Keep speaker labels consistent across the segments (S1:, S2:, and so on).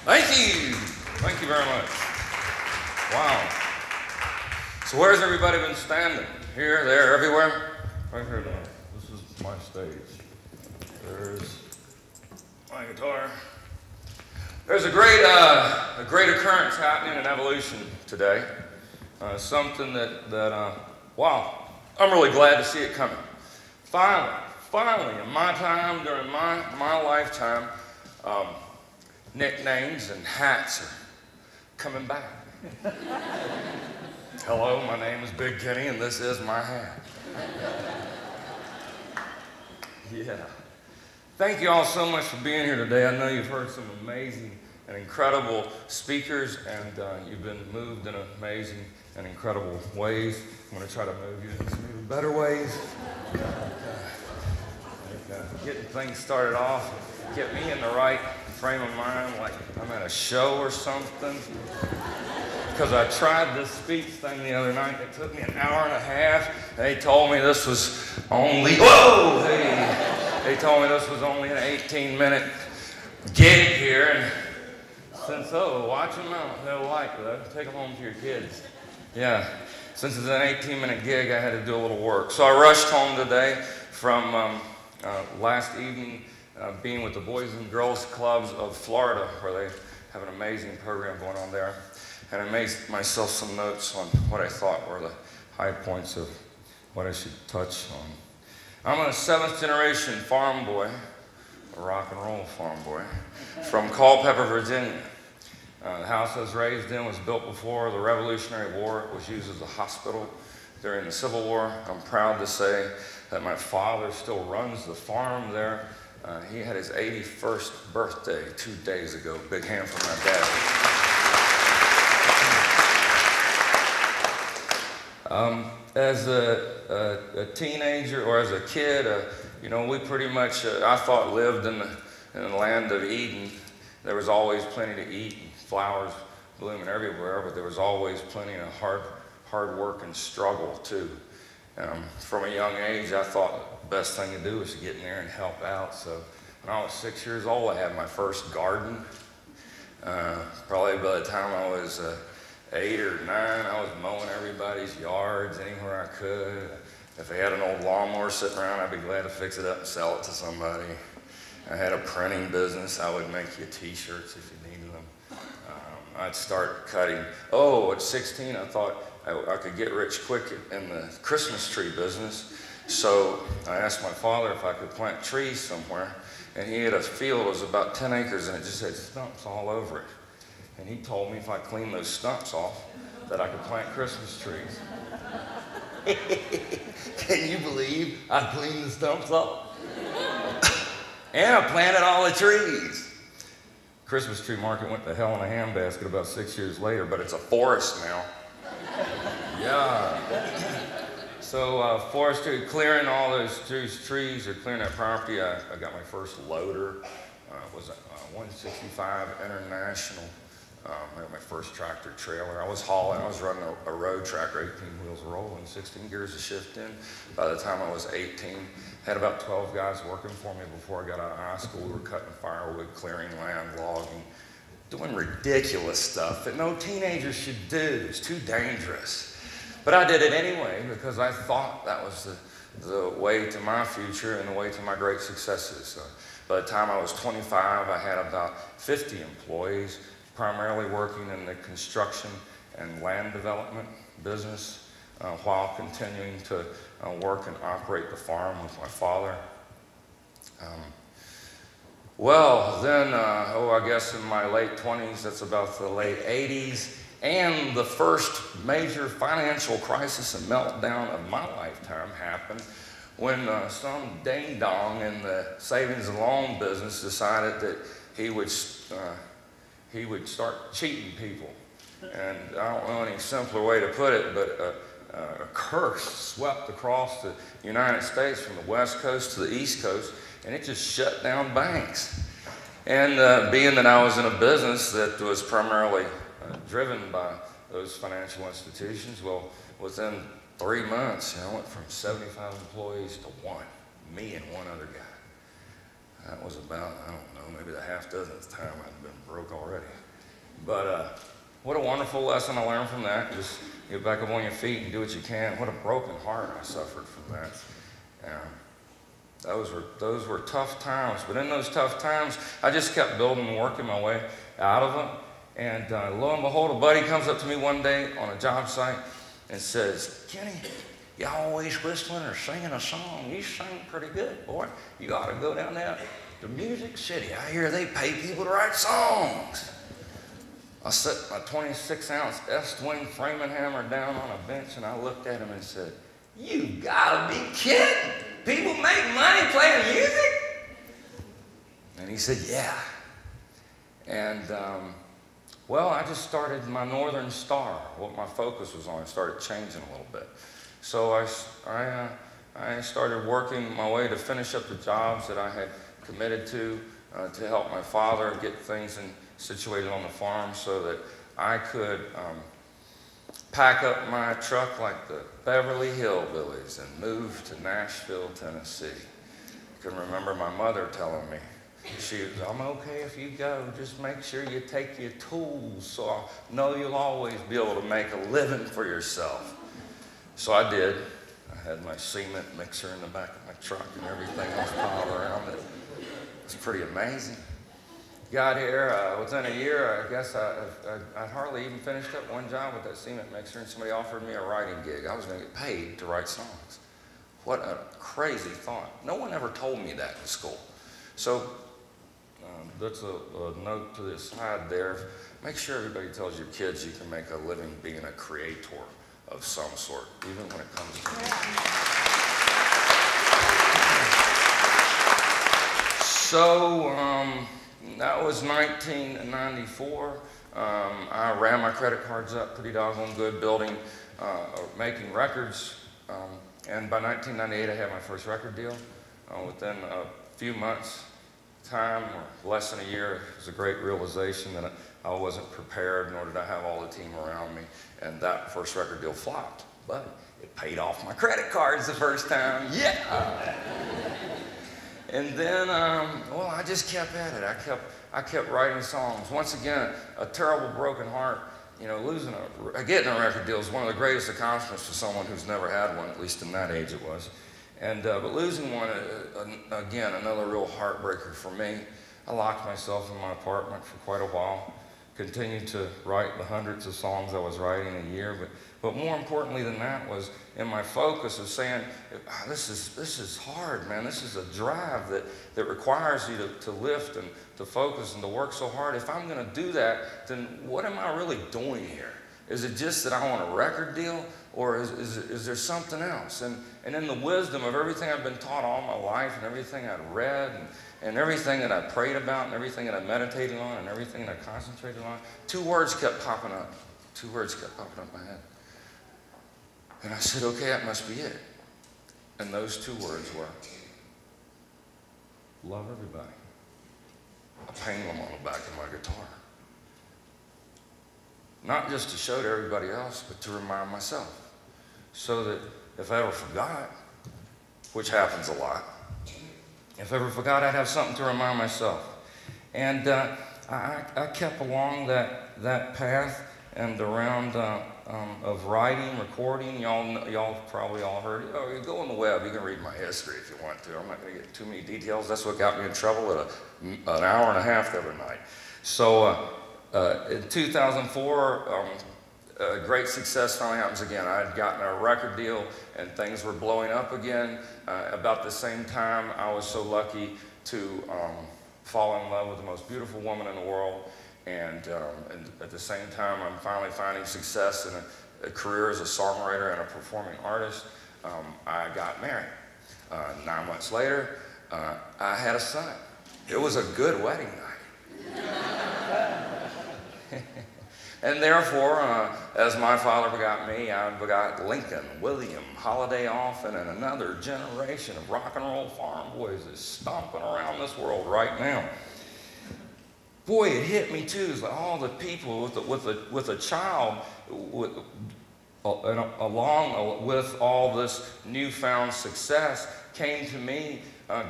S1: Thank you. Thank you very much. Wow. So where's everybody been standing? Here, there, everywhere? Right here now. This is my stage. There's my guitar. There's a great occurrence happening in evolution today. Something that wow, I'm really glad to see it coming. Finally, in my time, during my lifetime, nicknames and hats are coming back. Hello, my name is Big Kenny, and this is my hat. Yeah. Thank you all so much for being here today. I know you've heard some amazing and incredible speakers, and you've been moved in amazing and incredible ways. I'm going to try to move you in some even better ways. Getting things started off, get me in the right frame of mind, like I'm at a show or something. Because I tried this speech thing the other night. It took me an hour and a half. They told me this was only, whoa! They told me this was only an 18-minute gig here. And since, watch them out. They'll like it. Take them home to your kids. Yeah. Since it's an 18-minute gig, I had to do a little work. So I rushed home today from last evening being with the Boys and Girls Clubs of Florida, where they have an amazing program going on there. And I made myself some notes on what I thought were the high points of what I should touch on. I'm a 7th generation farm boy, a rock and roll farm boy, from Culpeper, Virginia. The house I was raised in was built before the Revolutionary War. It was used as a hospital during the Civil War. I'm proud to say that my father still runs the farm there. He had his 81st birthday 2 days ago. Big hand for my dad. As a teenager or as a kid, we pretty much, I thought, lived in the land of Eden. There was always plenty to eat, and flowers blooming everywhere, but there was always plenty of hard work and struggle too. From a young age, I thought the best thing to do was to get in there and help out. So when I was 6 years old, I had my first garden. Probably by the time I was 8 or 9, I was mowing everybody's yards anywhere I could. If they had an old lawnmower sitting around, I'd be glad to fix it up and sell it to somebody. I had a printing business. I would make you t-shirts if you needed them. I'd start cutting. At 16, I thought I could get rich quick in the Christmas tree business. So I asked my father if I could plant trees somewhere. And he had a field that was about 10 acres, and it just had stumps all over it. And he told me if I cleaned those stumps off, that I could plant Christmas trees. Can you believe I cleaned the stumps off? And I planted all the trees. Christmas tree market went to hell in a handbasket about 6 years later, but it's a forest now. Yeah. So forestry, clearing all those trees or clearing that property, I got my first loader. It was a 165 International. I had my first tractor trailer. I was running a road tractor, 18 wheels rolling, 16 gears of shift in. By the time I was 18, had about 12 guys working for me before I got out of high school. We were cutting firewood, clearing land, logging, doing ridiculous stuff that no teenagers should do. It's too dangerous. But I did it anyway because I thought that was the way to my future and the way to my great successes. By the time I was 25, I had about 50 employees, primarily working in the construction and land development business while continuing to work and operate the farm with my father. I guess in my late 20s, that's about the late 80s, and the first major financial crisis and meltdown of my lifetime happened when some ding-dong in the savings and loan business decided that he would start cheating people. And I don't know any simpler way to put it, but a curse swept across the United States from the West Coast to the East Coast, and it just shut down banks. And being that I was in a business that was primarily driven by those financial institutions, well, within 3 months, I went from 75 employees to 1, me and one other guy. That was about, I don't know, maybe the half-dozenth time I'd been broke already. But what a wonderful lesson I learned from that. Just get back up on your feet and do what you can. What a broken heart I suffered from that. Those were tough times. But in those tough times, I just kept building and working my way out of them. And lo and behold, a buddy comes up to me one day on a job site and says, "Kenny, you always whistling or singing a song. You sing pretty good, boy. You ought to go down there to Music City. I hear they pay people to write songs." I set my 26-ounce S-Twing framing hammer down on a bench, and I looked at him and said, "You gotta be kidding. People make money playing music?" And he said, "Yeah." And, well, I just started my Northern Star. What my focus was on started changing a little bit. So I started working my way to finish up the jobs that I had committed to help my father get things situated on the farm so that I could pack up my truck like the Beverly Hillbillies and move to Nashville, Tennessee. I can remember my mother telling me, "I'm okay if you go, just make sure you take your tools so I'll know you'll always be able to make a living for yourself." So I did. I had my cement mixer in the back of my truck and everything else piled around it. It was pretty amazing. Got here, within a year, I guess I'd hardly even finished up one job with that cement mixer, and somebody offered me a writing gig. I was going to get paid to write songs. What a crazy thought. No one ever told me that in school. So that's a note to the side there. Make sure everybody tells your kids you can make a living being a creator of some sort, even when it comes to music. So that was 1994. I ran my credit cards up pretty doggone good, making records. And by 1998, I had my first record deal. Within a few months' time, or less than a year, it was a great realization that I wasn't prepared, nor did I have all the team around me, and that first record deal flopped. But it paid off my credit cards the first time. Yeah! And then, well, I just kept at it. I kept writing songs. Once again, a terrible broken heart. You know, getting a record deal is one of the greatest accomplishments for someone who's never had one, at least in that age it was. And, but losing one, again, another real heartbreaker for me. I locked myself in my apartment for quite a while, continued to write the hundreds of songs I was writing a year, but more importantly than that was in my focus of saying, this is hard, man. This is a drive that requires you to lift and to focus and to work so hard. If I'm going to do that, then what am I really doing here? Is it just that I want a record deal, or is there something else? And in the wisdom of everything I've been taught all my life and everything I'd read and everything that I prayed about and everything that I meditated on and everything that I concentrated on, two words kept popping up. Two words kept popping up in my head. And I said, okay, that must be it. And those two words were, love everybody. I painted them on the back of my guitar. Not just to show to everybody else, but to remind myself. So that if I ever forgot, which happens a lot, if I ever forgot, I'd have something to remind myself. And I kept along that path and around of writing, recording. Y'all probably all heard it. Oh, you go on the web, you can read my history if you want to. I'm not going to get too many details. That's what got me in trouble at an hour and a half the other night. So in 2004, great success finally happens again. I had gotten a record deal and things were blowing up again. About the same time, I was so lucky to fall in love with the most beautiful woman in the world. And at the same time, I'm finally finding success in a career as a songwriter and a performing artist. I got married. 9 months later, I had a son. It was a good wedding night. And therefore, as my father begot me, I begot Lincoln, William, Holiday Often, and another generation of rock and roll farm boys that's stomping around this world right now. Boy, it hit me too. It's like all the people with a child, along with all this newfound success, came to me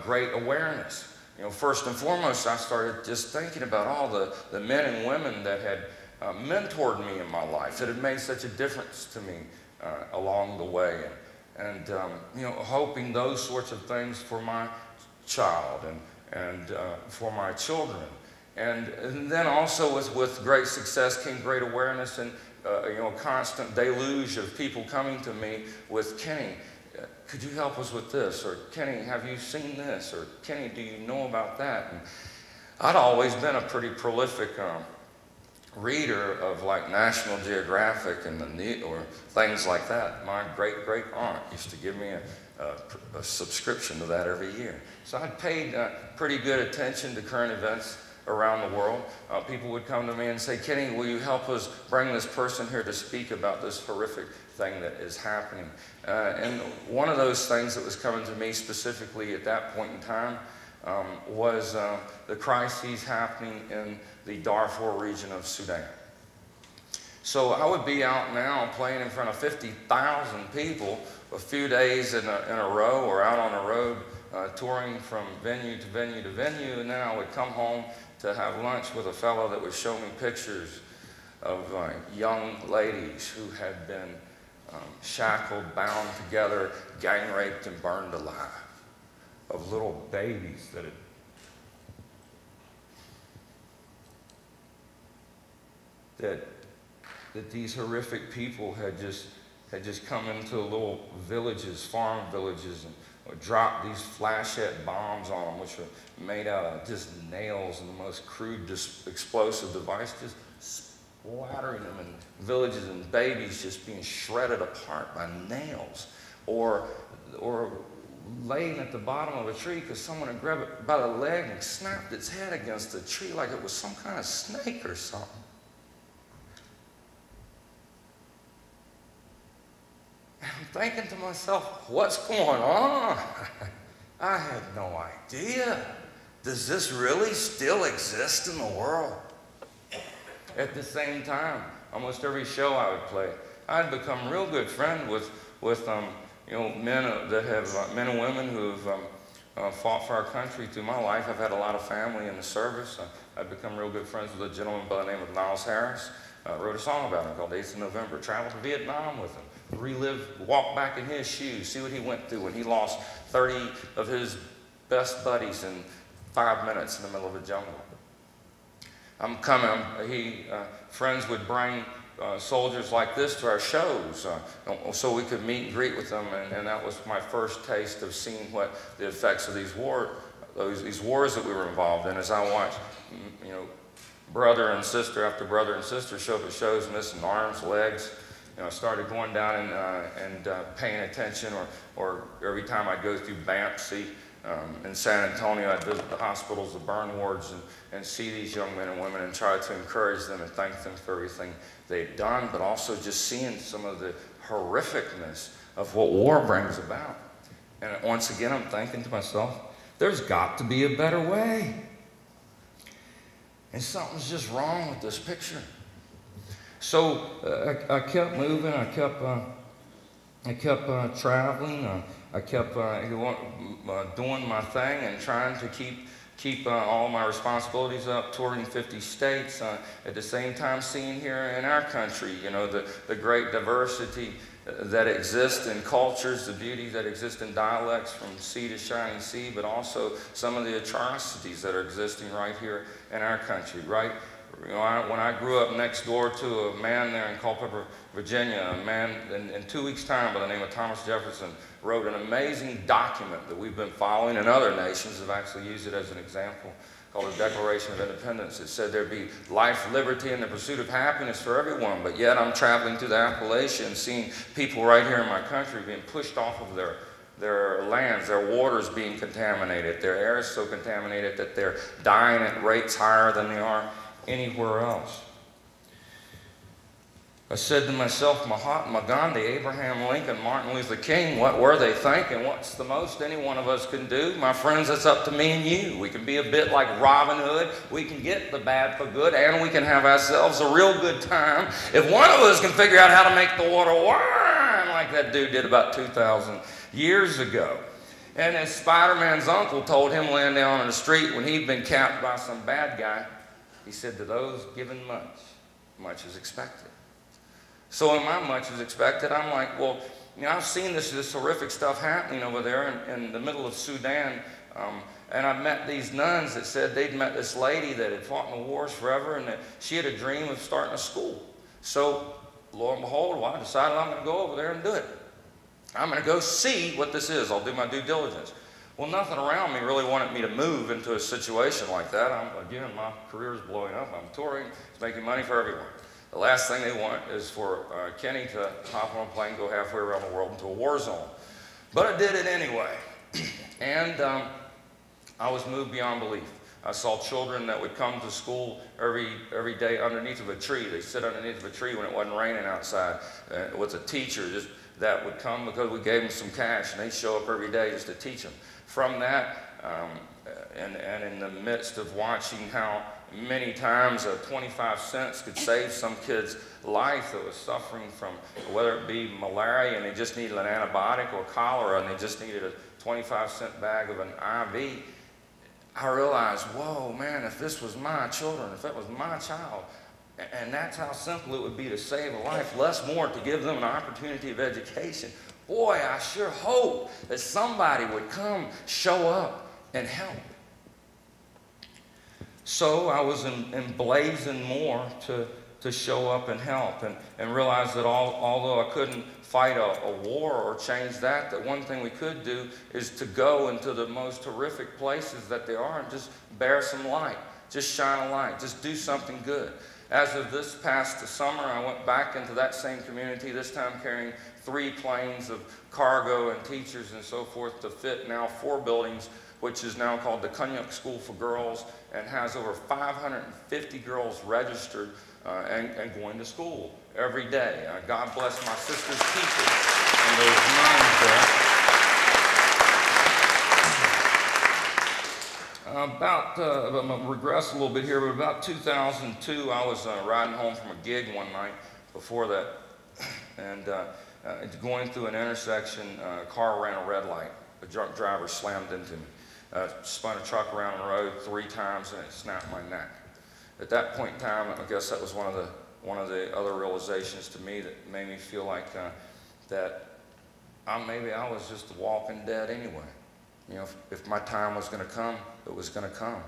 S1: great awareness. first and foremost, I started just thinking about all the men and women that had mentored me in my life, that had made such a difference to me along the way, and hoping those sorts of things for my child and for my children. And then also with great success came great awareness and a constant deluge of people coming to me with, Kenny, could you help us with this? Or Kenny, have you seen this? Or Kenny, do you know about that? And I'd always been a pretty prolific reader of like National Geographic and or things like that. My great aunt used to give me a subscription to that every year. So I'd paid pretty good attention to current events around the world. People would come to me and say, Kenny, will you help us bring this person here to speak about this horrific thing that is happening? And one of those things that was coming to me specifically at that point in time was the crises happening in the Darfur region of Sudan. So I would be out now playing in front of 50,000 people a few days in a row, or out on the road touring from venue to venue to venue, and then I would come home to have lunch with a fellow that would show me pictures of young ladies who had been shackled, bound together, gang raped, and burned alive, of little babies that these horrific people had just come into little villages, farm villages, and dropped these flashette bombs on them, which were made out of just nails and the most crude explosive device, just splattering them in villages, and babies just being shredded apart by nails, or laying at the bottom of a tree because someone had grabbed it by the leg and snapped its head against the tree like it was some kind of snake or something. I'm thinking to myself, what's going on? I had no idea. Does this really still exist in the world? At the same time, almost every show I would play, I'd become real good friends with men and women who have fought for our country through my life. I've had a lot of family in the service. I've become real good friends with a gentleman by the name of Miles Harris. Wrote a song about him called 8th of November. Traveled to Vietnam with him. Walk back in his shoes, see what he went through when he lost 30 of his best buddies in 5 minutes in the middle of a jungle. Friends would bring soldiers like this to our shows so we could meet and greet with them, and that was my first taste of seeing what the effects of these wars that we were involved in, as I watched brother and sister after brother and sister show up at shows missing arms, legs. Started going down and paying attention, or every time I'd go through BAMC in San Antonio, I'd visit the hospitals, the burn wards, and see these young men and women and try to encourage them and thank them for everything they've done, but also just seeing some of the horrificness of what war brings about. And once again, I'm thinking to myself, there's got to be a better way. And something's just wrong with this picture. So I kept moving. I kept traveling. I kept doing my thing and trying to keep all my responsibilities up, touring 50 states. At the same time, seeing here in our country, the great diversity that exists in cultures, the beauty that exists in dialects from sea to shining sea, but also some of the atrocities that are existing right here in our country, right? When I grew up next door to a man there in Culpeper, Virginia, a man in 2 weeks' time by the name of Thomas Jefferson wrote an amazing document that we've been following, and other nations have actually used it as an example, called the Declaration of Independence. It said there'd be life, liberty, and the pursuit of happiness for everyone, but yet I'm traveling through the Appalachians and seeing people right here in my country being pushed off of their lands, their waters being contaminated, their air is so contaminated that they're dying at rates higher than they are anywhere else. I said to myself, Mahatma Gandhi, Abraham Lincoln, Martin Luther King, what were they thinking? What's the most any one of us can do? My friends, it's up to me and you. We can be a bit like Robin Hood. We can get the bad for good, and we can have ourselves a real good time if one of us can figure out how to make the water wine like that dude did about 2,000 years ago. And as Spider-Man's uncle told him laying down on the street when he'd been capped by some bad guy, he said, to those given much, much is expected. So in my much is expected, I'm like, well, I've seen this horrific stuff happening over there in the middle of Sudan. And I met these nuns that said they'd met this lady that had fought in the wars forever and that she had a dream of starting a school. So, lo and behold, well, I decided I'm going to go over there and do it. I'm going to go see what this is. I'll do my due diligence. Well, nothing around me really wanted me to move into a situation like that. Again, my career is blowing up. I'm touring. It's making money for everyone. The last thing they want is for Kenny to hop on a plane and go halfway around the world into a war zone. But I did it anyway. And I was moved beyond belief. I saw children that would come to school every day underneath of a tree. They'd sit underneath of a tree when it wasn't raining outside with a teacher that would come because we gave them some cash, and they'd show up every day just to teach them. From that, and in the midst of watching how many times 25 cents could save some kid's life that was suffering from, whether it be malaria and they just needed an antibiotic, or cholera and they just needed a 25-cent bag of an IV, I realized, whoa, man, if this was my children, if that was my child, and that's how simple it would be to save a life, less more to give them an opportunity of education. Boy, I sure hope that somebody would come, show up, and help. So I was emblazoned more to show up and help, and realize that although I couldn't fight a war or change that one thing we could do is to go into the most horrific places that they are and just bear some light, just shine a light, just do something good. As of this past summer, I went back into that same community, this time carrying 3 planes of cargo and teachers and so forth to fit now 4 buildings, which is now called the Kunyuk School for Girls, and has over 550 girls registered and going to school every day. God bless my sister's teachers and those nuns there. I'm going to regress a little bit here, but about 2002, I was riding home from a gig one night before that, and going through an intersection, a car ran a red light. A drunk driver slammed into me. Spun a truck around the road 3 times, and it snapped my neck. At that point in time, I guess that was one of the other realizations to me that made me feel like that maybe I was just the walking dead anyway. You know, if my time was going to come, it was going to come.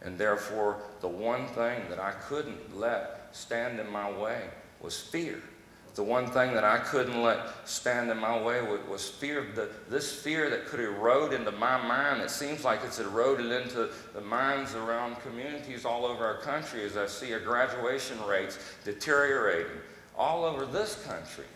S1: And therefore, the one thing that I couldn't let stand in my way was fear. The one thing that I couldn't let stand in my way was fear. This fear that could erode into my mind. It seems like it's eroded into the minds around communities all over our country as I see our graduation rates deteriorating all over this country.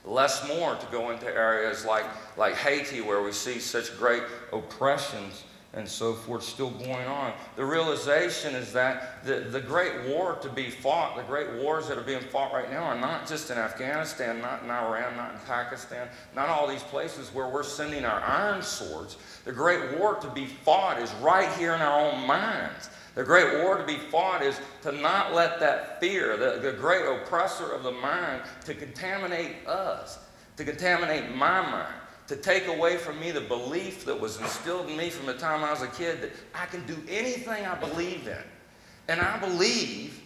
S1: Less more to go into areas like Haiti, where we see such great oppressions and so forth still going on. The realization is that the great war to be fought, the great wars that are being fought right now are not just in Afghanistan, not in Iran, not in Pakistan, not all these places where we're sending our iron swords. The great war to be fought is right here in our own minds. The great war to be fought is to not let that fear, the great oppressor of the mind, to contaminate us, to contaminate my mind, to take away from me the belief that was instilled in me from the time I was a kid that I can do anything I believe in. And I believe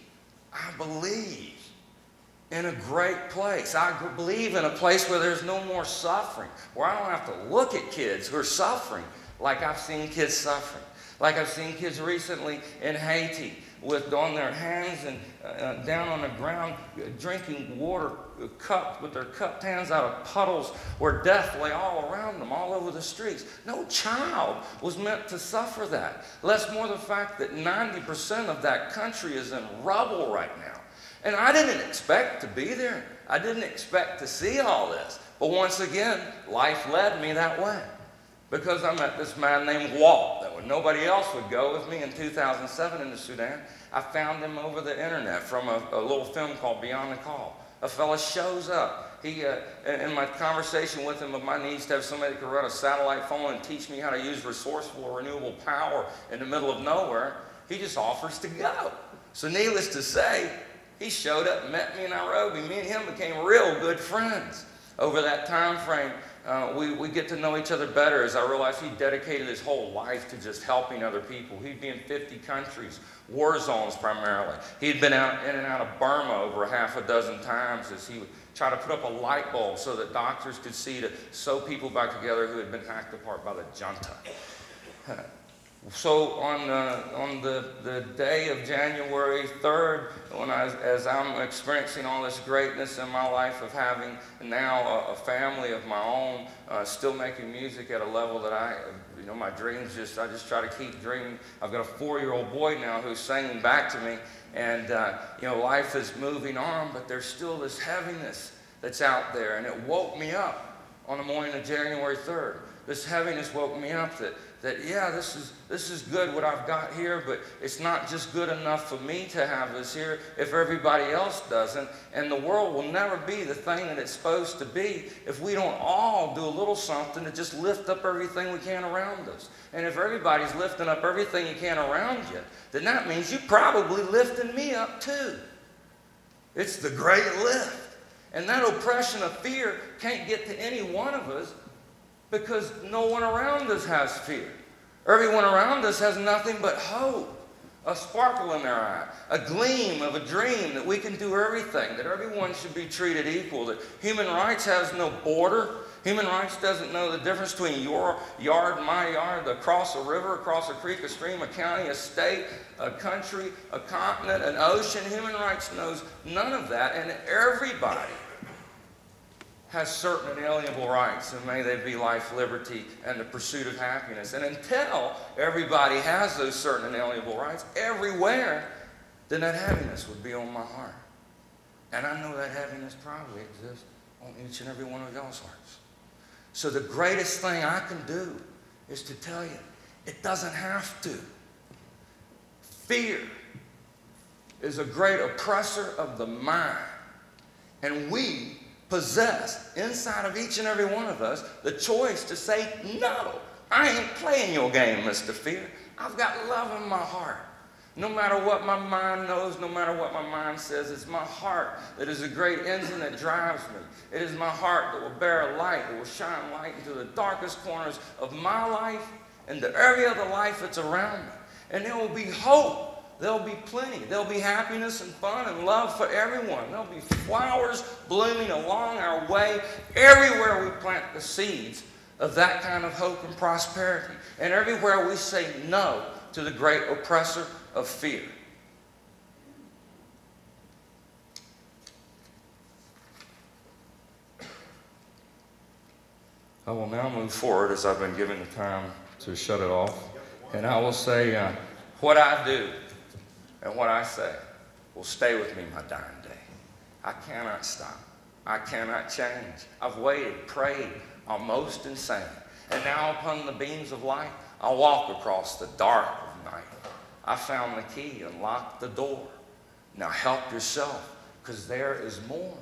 S1: in a great place. I believe in a place where there's no more suffering, where I don't have to look at kids who are suffering like I've seen kids suffering. Like I've seen kids recently in Haiti on their hands and down on the ground drinking water cupped with their cupped hands out of puddles where death lay all around them, all over the streets. No child was meant to suffer that. Less more the fact that 90% of that country is in rubble right now. And I didn't expect to be there. I didn't expect to see all this. But once again, life led me that way. Because I met this man named Walt, that when nobody else would go with me in 2007 in the Sudan, I found him over the internet from a little film called Beyond the Call. A fella shows up. In my conversation with him of my needs to have somebody that could run a satellite phone and teach me how to use resourceful or renewable power in the middle of nowhere, he just offers to go. So needless to say, he showed up and met me in Nairobi. Me and him became real good friends. Over that time frame, we get to know each other better as I realized he dedicated his whole life to just helping other people. He'd be in 50 countries, war zones primarily. He'd been out in and out of Burma over half a dozen times as he would try to put up a light bulb so that doctors could see to sew people back together who had been hacked apart by the junta. So on the day of January 3rd, as I'm experiencing all this greatness in my life of having now a family of my own, still making music at a level that my dreams I just try to keep dreaming. I've got a 4-year-old boy now who's singing back to me, and life is moving on, but there's still this heaviness that's out there, and it woke me up on the morning of January 3rd. This heaviness woke me up that yeah, this is good what I've got here, but it's not just good enough for me to have this here if everybody else doesn't. And the world will never be the thing that it's supposed to be if we don't all do a little something to just lift up everything we can around us. And if everybody's lifting up everything you can around you, then that means you're probably lifting me up too. It's the great lift. And that oppression of fear can't get to any one of us, because no one around us has fear. Everyone around us has nothing but hope, a sparkle in their eye, a gleam of a dream that we can do everything, that everyone should be treated equal, that human rights has no border. Human rights doesn't know the difference between your yard and my yard, across a river, across a creek, a stream, a county, a state, a country, a continent, an ocean. Human rights knows none of that, and everybody has certain inalienable rights, and may they be life, liberty, and the pursuit of happiness. And until everybody has those certain inalienable rights everywhere, then that happiness would be on my heart. And I know that happiness probably exists on each and every one of y'all's hearts. So the greatest thing I can do is to tell you, it doesn't have to. Fear is a great oppressor of the mind, and we possess inside of each and every one of us the choice to say, no, I ain't playing your game, Mr. Fear. I've got love in my heart. No matter what my mind knows, no matter what my mind says, it's my heart that is a great engine that drives me. It is my heart that will bear a light, that will shine light into the darkest corners of my life and to every other life that's around me. And there will be hope. There'll be plenty. There'll be happiness and fun and love for everyone. There'll be flowers blooming along our way everywhere we plant the seeds of that kind of hope and prosperity. And everywhere we say no to the great oppressor of fear. I will now move forward as I've been given the time to shut it off. And I will say what I do and what I say will stay with me my dying day. I cannot stop. I cannot change. I've waited, prayed, almost insane. And now upon the beams of light, I walk across the dark of night. I found the key and locked the door. Now help yourself, because there is more.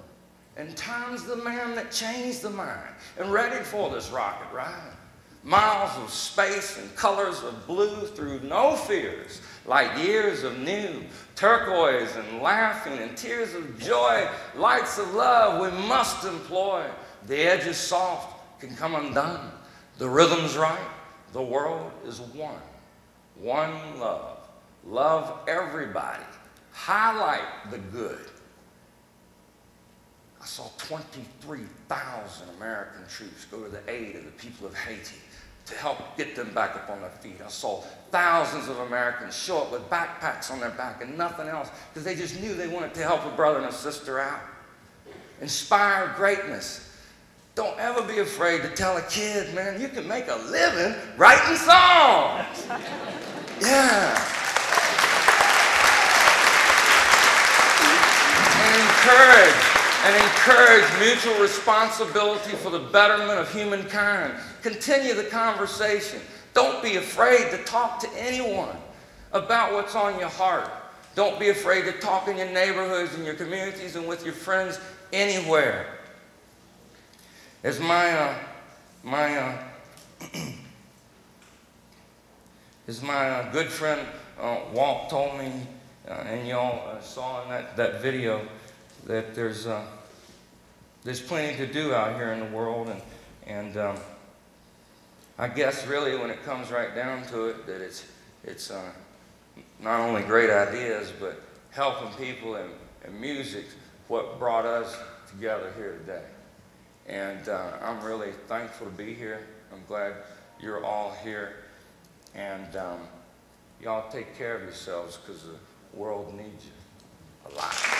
S1: And time's the man that changed the mind and ready for this rocket ride. Miles of space and colors of blue through no fears, like years of new, turquoise and laughing and tears of joy, lights of love we must employ. The edge is soft, can come undone. The rhythm's right, the world is one. One love. Love everybody. Highlight the good. I saw 23,000 American troops go to the aid of the people of Haiti to help get them back up on their feet. I saw thousands of Americans show up with backpacks on their back and nothing else because they just knew they wanted to help a brother and a sister out. Inspire greatness. Don't ever be afraid to tell a kid, man, you can make a living writing songs. Yeah. And encourage mutual responsibility for the betterment of humankind. Continue the conversation. Don't be afraid to talk to anyone about what's on your heart. Don't be afraid to talk in your neighborhoods, in your communities, and with your friends anywhere. As my good friend Walt told me, and y'all saw in that video, that there's plenty to do out here in the world, And I guess really when it comes right down to it, that it's not only great ideas, but helping people and music, what brought us together here today. And I'm really thankful to be here. I'm glad you're all here. And y'all take care of yourselves, because the world needs you a lot.